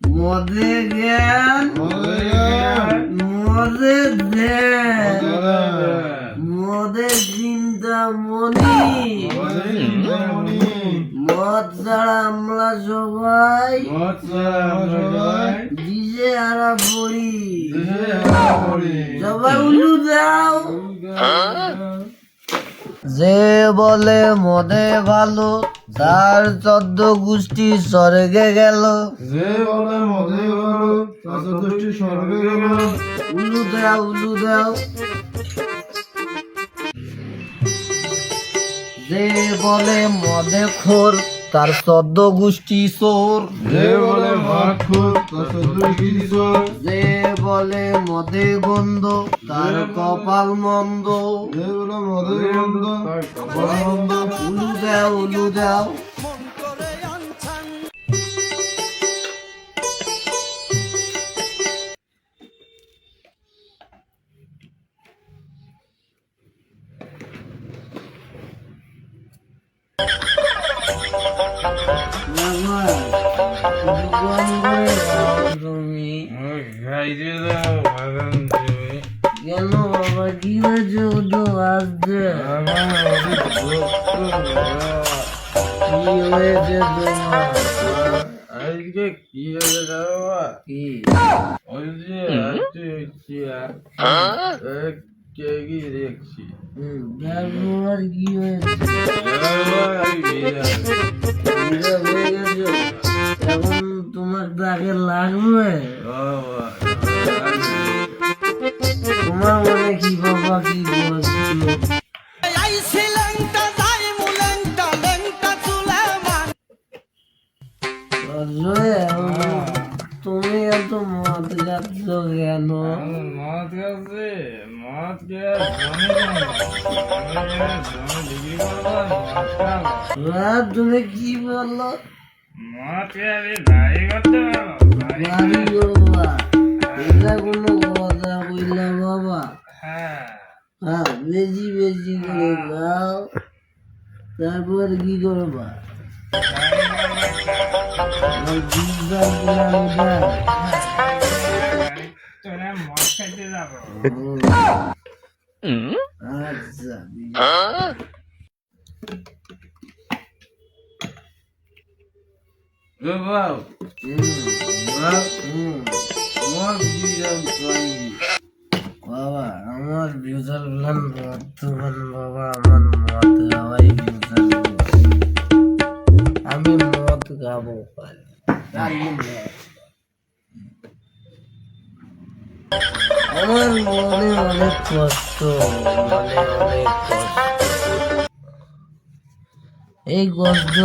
মদে জ্ঞান মদে ধ্যান মদে চিন্তামণি মদ ছাড়া আমরা সবাই ডিজে হারা পড়ি সবাই উলু দাও। যে বলে মদে ভালো তার 14 গোষ্ঠী স্বর্গে গেল। যে বলে মদে ভালো তার 14 গোষ্ঠী স্বর্গে গেল। উলু দাও উলু দাও। যে বলে মদে খোর তার 14 গোষ্ঠী চোর। যে বলে মদ খোর তার 14 গোষ্ঠী চোর। যে বলে মদে গন্ধ তার কপাল মন্দ। যে বলে মদে গন্ধ তার কপাল মন্দ। উলু দাও উলু দাও। তুমি কেন বাবা কি হয়েছে? উঠো আসছে কি হয়েছে তোমার? আজকে কি হয়েছে বাবা? কি ওই যে কি দেখছি আর কি হয়েছে? এখন তোমার তাকে লাগবে? তোমার মনে কি বাবা কি বলছো? তুমি এত মদ খাচ্ছ কেন? মদ খাচ্ছে মদ তুমি কি বললো? মদ খেয়ে দাড়ি করতে বাড়ি বাবা এটা কোনো কথা বললা বাবা? হ্যাঁ বেশি বেশি করে খাও। তারপর কি করবা? আচ্ছা বাবা আমার ফিউচার প্ল্যান বর্তমান বাবা আমার মদ খাওয়াই ফিউচার। আমি মদ খাবো আমার মনে অনেক কষ্ট মনে অনেক কষ্ট। এই কষ্ট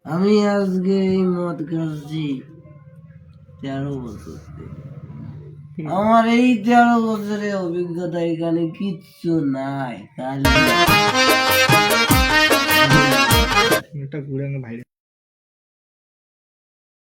আমি আজকে এই মদ খাচ্ছি 13 বছর থেকে। আমার এই 13 বছরের অভিজ্ঞতা এখানে কিচ্ছু নাই।